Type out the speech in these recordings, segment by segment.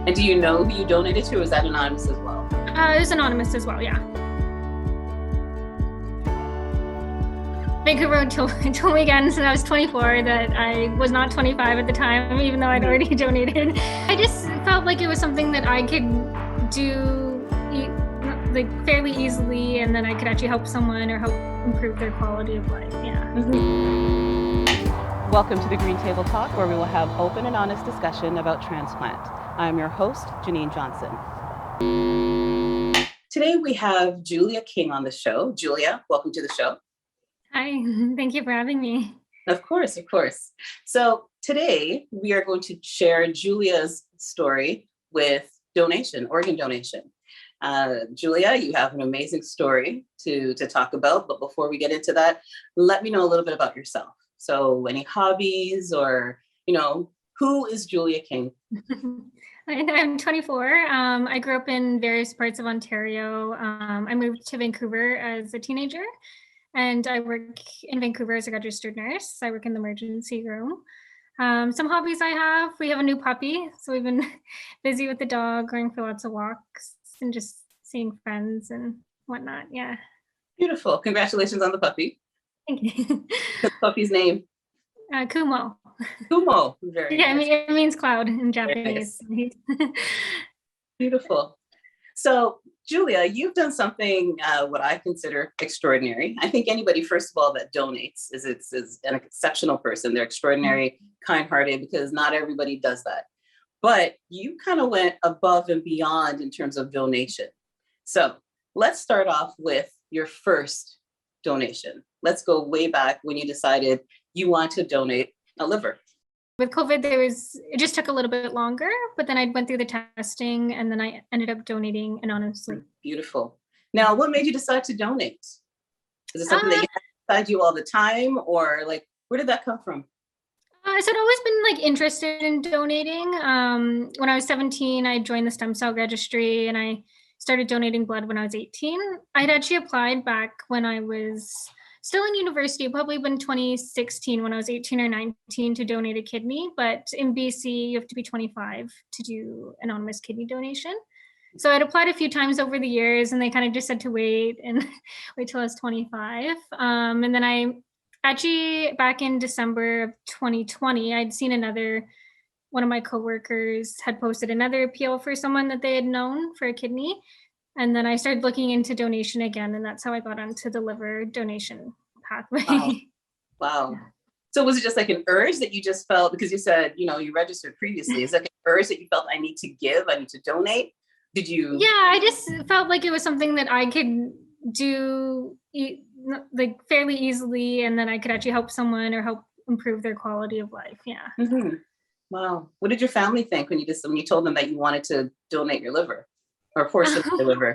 And do you know who you donated to, or is that anonymous as well? It was anonymous as well, yeah. Vancouver told me again since I was 24 that I was not 25 at the time, even though I'd already donated. I just felt like it was something that I could do like fairly easily, and then I could actually help someone or help improve their quality of life. Yeah. Welcome to the Green Table Talk, where we will have open and honest discussion about transplant. I'm your host, Janine Johnson. Today we have Julia King on the show. Julia, welcome to the show. Hi, thank you for having me. Of course, of course. So today we are going to share Julia's story with organ donation. Julia, you have an amazing story to talk about, but before we get into that, let me know a little bit about yourself. So any hobbies or, who is Julia King? I'm 24. I grew up in various parts of Ontario. I moved to Vancouver as a teenager, and I work in Vancouver as a registered nurse. I work in the emergency room. Some hobbies I have, we have a new puppy, so we've been busy with the dog, going for lots of walks and just seeing friends and whatnot. Yeah. Beautiful. Congratulations on the puppy. Thank you. The puppy's name? Kumo. Kumo. Very yeah, nice. It means cloud in Japanese. Nice. Beautiful. So, Julia, you've done something what I consider extraordinary. I think anybody, first of all, that donates is an exceptional person. They're extraordinary, kind-hearted, because not everybody does that. But you kind of went above and beyond in terms of donation. So let's start off with your first donation. Let's go way back when you decided you want to donate a liver. With COVID, it just took a little bit longer, but then I went through the testing and then I ended up donating anonymously. Beautiful. Now, what made you decide to donate? Is it something that you have inside you all the time, or where did that come from? So I'd always been interested in donating. When I was 17, I joined the stem cell registry and I started donating blood when I was 18. I'd actually applied back when I was still in university, probably been 2016 when I was 18 or 19 to donate a kidney. But in BC, you have to be 25 to do anonymous kidney donation. So I'd applied a few times over the years and they kind of just said to wait till I was 25. And then I actually, back in December of 2020, I'd seen one of my coworkers had posted another appeal for someone that they had known for a kidney. And then I started looking into donation again, and that's how I got onto the liver donation pathway. Wow. Yeah. So was it just like an urge that you just felt, because you said, you registered previously, is it like an urge that you felt I need to donate? Did you? Yeah, I just felt like it was something that I could do fairly easily, and then I could actually help someone or help improve their quality of life. Yeah. Mm-hmm. Wow. What did your family think when you told them that you wanted to donate your liver or a portion of your liver?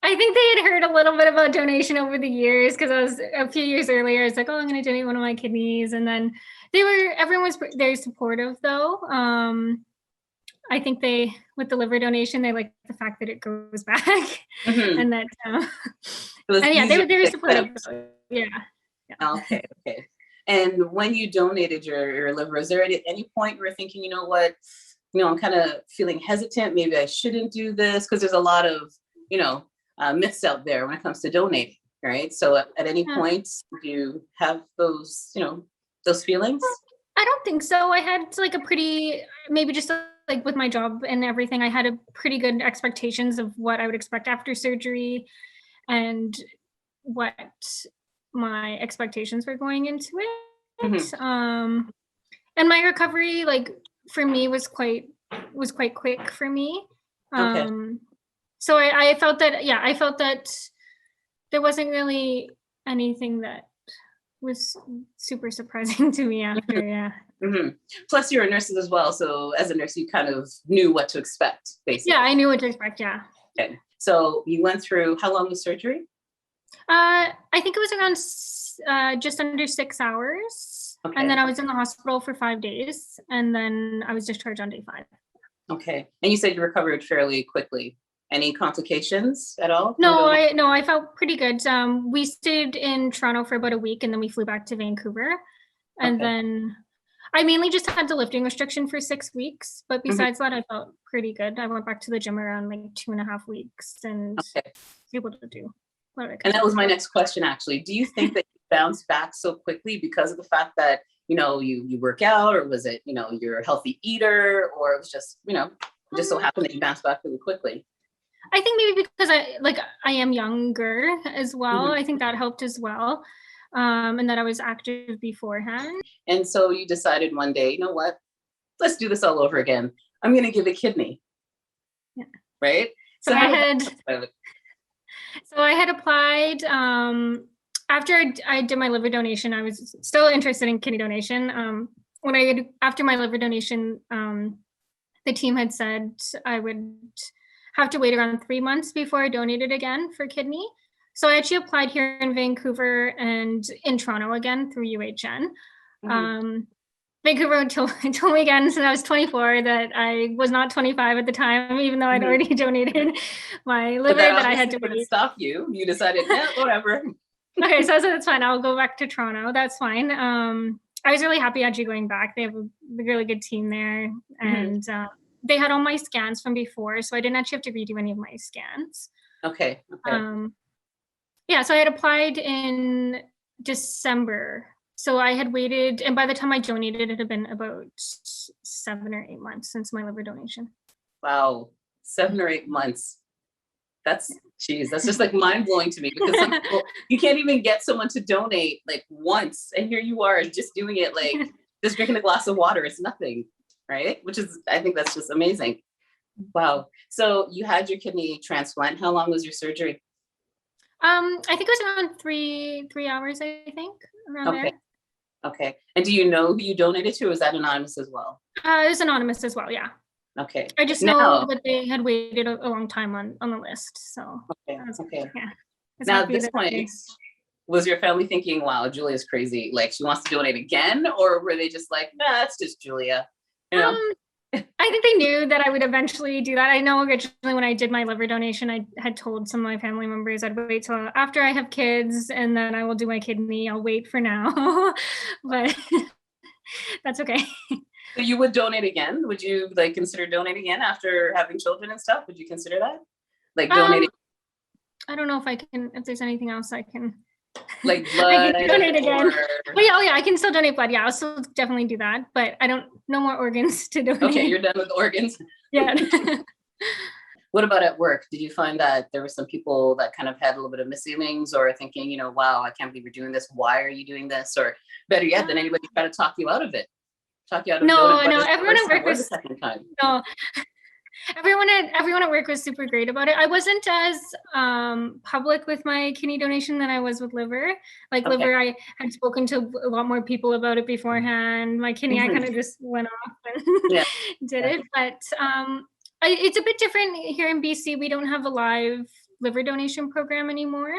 I think they had heard a little bit about donation over the years, because I was a few years earlier, I was like, I'm going to donate one of my kidneys. And then everyone was very supportive though. I think with the liver donation, they like the fact that it goes back and that, they were supportive. Yeah. Okay. And when you donated your liver, is there at any point where you're thinking, I'm kind of feeling hesitant, maybe I shouldn't do this? Because there's a lot of, myths out there when it comes to donating, right? So at any point, do you have those feelings? I don't think so. I had maybe just with my job and everything, I had a pretty good expectations of what I would expect after surgery and what my expectations were going into it. Mm-hmm. And my recovery, for me, was quite quick for me. Okay. So I felt that there wasn't really anything that was super surprising to me after. Yeah. Mm-hmm. Plus you're a nurse as well, so as a nurse you kind of knew what to expect, basically. Yeah, I knew what to expect. Yeah. Okay. So you went through how long was surgery? I think it was around just under 6 hours. Okay. And then I was in the hospital for 5 days, and then I was discharged on day 5. Okay. And you said you recovered fairly quickly. Any complications at all? No, I felt pretty good. We stayed in Toronto for about a week, and then we flew back to Vancouver. And then I mainly just had the lifting restriction for 6 weeks, but besides that, I felt pretty good. I went back to the gym around like 2.5 weeks and Okay. was able to do what I could And that do. was my next question, actually. Do you think that you bounced back so quickly because of the fact that, you work out, or was it, you're a healthy eater, or it was just, just so happened that you bounced back really quickly? I think maybe because I am younger as well. Mhm. I think that helped as well. And that I was active beforehand. And so you decided one day, you know what? Let's do this all over again. I'm going to give a kidney. Yeah. Right? So how I did that had come about? So I had applied after I did my liver donation. I was still interested in kidney donation. After my liver donation, the team had said I would have to wait around 3 months before I donated again for kidney. So I actually applied here in Vancouver and in Toronto again through UHN. Vancouver told me again since I was 24 that I was not 25 at the time, even though I'd already donated my liver, But that that I had to didn't wait. stop you. You decided, yeah, whatever. Okay, so that's fine. I'll go back to Toronto. That's fine. I was really happy actually going back. They have a really good team there, and they had all my scans from before, so I didn't actually have to redo any of my scans. Okay. Yeah, so I had applied in December. So I had waited, and by the time I donated, it had been about 7 or 8 months since my liver donation. Wow. 7 or 8 months. That's just like mind blowing to me, because some people, you can't even get someone to donate like once. And here you are just doing it, like just drinking a glass of water. It's nothing, right? I think that's just amazing. Wow. So you had your kidney transplant. How long was your surgery? I think it was around three hours, I think, around there. Okay. And do you know who you donated to, or is that anonymous as well? It was anonymous as well, yeah. Okay. I just know that they had waited a long time on the list. So okay. Yeah. Now at this point, was your family thinking, wow, Julia's crazy, like she wants to donate again? Or were they just like, nah, it's just Julia? I think they knew that I would eventually do that. I know originally when I did my liver donation, I had told some of my family members I'd wait till after I have kids and then I will do my kidney. I'll wait for now, but that's okay. So you would donate again? Would you like consider donating again after having children and stuff? Would you consider that? Like donating? I don't know if there's anything else I can. Like blood? I can donate again. Oh yeah, I can still donate blood. Yeah, I'll still definitely do that, but I don't, no more organs to donate. Okay, you're done with organs? Yeah. What about at work? Did you find that there were some people that kind of had a little bit of misgivings, or thinking, wow, I can't believe you're doing this. Why are you doing this? Or better yet, did anybody try to talk you out of it? No, everyone at work was, the second time? No. Everyone at work was super great about it. I wasn't as public with my kidney donation than I was with liver. Liver, I had spoken to a lot more people about it beforehand. My kidney, I kind of just went off and did it. But it's a bit different here in BC. We don't have a live liver donation program anymore.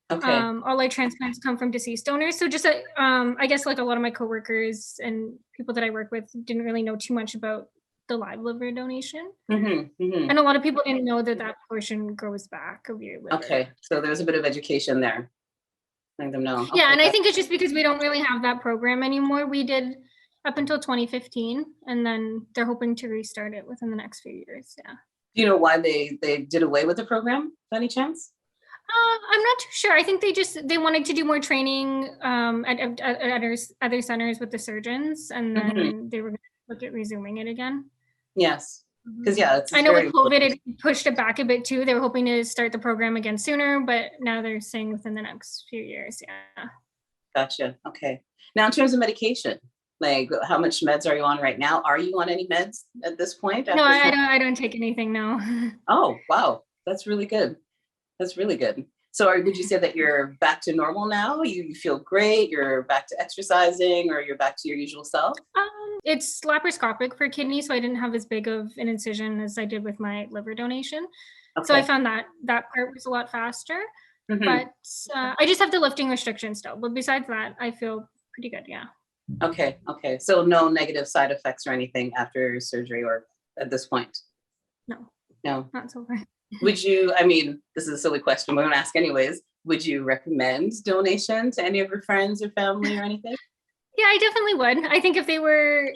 Okay. All our transplants come from deceased donors. So just, I guess like a lot of my coworkers and people that I work with didn't really know too much about the live liver donation. And a lot of people didn't know that portion goes back of your liver. Okay, so there's a bit of education there. Letting them know. Yeah, and I think it's just because we don't really have that program anymore. We did up until 2015, and then they're hoping to restart it within the next few years. Yeah. Do you know why they did away with the program, by any chance? I'm not too sure. I think they wanted to do more training at other centers with the surgeons, and then they were going to look at resuming it again. Yes, because I know with COVID it pushed it back a bit too. They were hoping to start the program again sooner, but now they're saying within the next few years. Yeah. Gotcha. Okay. Now, in terms of medication, like how much meds are you on right now? Are you on any meds at this point? No, I don't take anything. No. Oh wow, that's really good. That's really good. So would you say that you're back to normal now? You feel great? You're back to exercising, or you're back to your usual self? It's laparoscopic for kidney, so I didn't have as big of an incision as I did with my liver donation. So I found that part was a lot faster. But I just have the lifting restriction still. But besides that, I feel pretty good, yeah. Okay. So no negative side effects or anything after surgery or at this point? No, not so far. Would you, this is a silly question, but I'm gonna ask anyways, would you recommend donation to any of your friends or family or anything? Yeah, I definitely would. I think if they were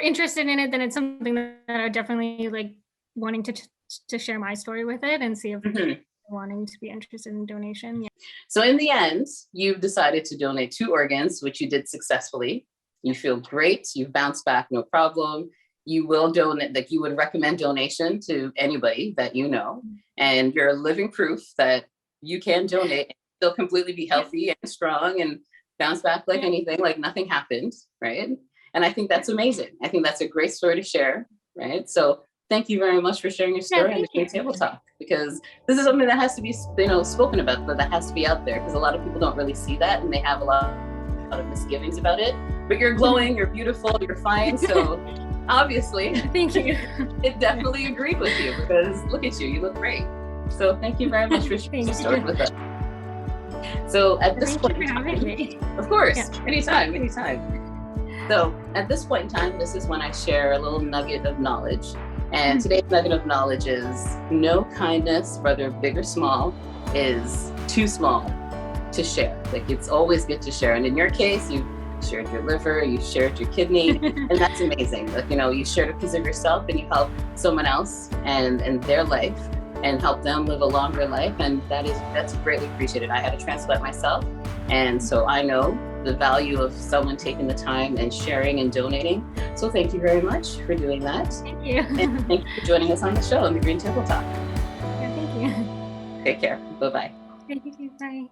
interested in it, then it's something that I would definitely like wanting to share my story with it and see if Mhm. wanting to be interested in donation. Yeah. So in the end, you've decided to donate 2 organs, which you did successfully. You feel great. You've bounced back, no problem. You will donate, like you would recommend donation to anybody that you know. And you're living proof that you can donate and still completely be healthy and strong and bounce back like anything, like nothing happened, right? And I think that's amazing. I think that's a great story to share, right? So thank you very much for sharing your story on the Green Table Talk, because this is something that has to be, spoken about, but that has to be out there, because a lot of people don't really see that and they have a lot of misgivings about it. But you're glowing, you're beautiful, you're fine. So obviously, Thank you. it definitely agreed with you, because look at you, you look great. So thank you very much for sharing your story with us. So at this point, Thank you for having me. of course, anytime. So at this point in time, this is when I share a little nugget of knowledge. And today's nugget of knowledge is no kindness, whether big or small, is too small to share. Like, it's always good to share. And in your case, you shared your liver, you shared your kidney, and that's amazing. Like, you shared a piece of yourself and you help someone else and their life and help them live a longer life. And that's greatly appreciated. I had a transplant myself. And so I know the value of someone taking the time and sharing and donating. So thank you very much for doing that. Thank you. And thank you for joining us on the show on the Green Table Talk. Yeah, thank you. Take care. Bye-bye. Thank you. Bye.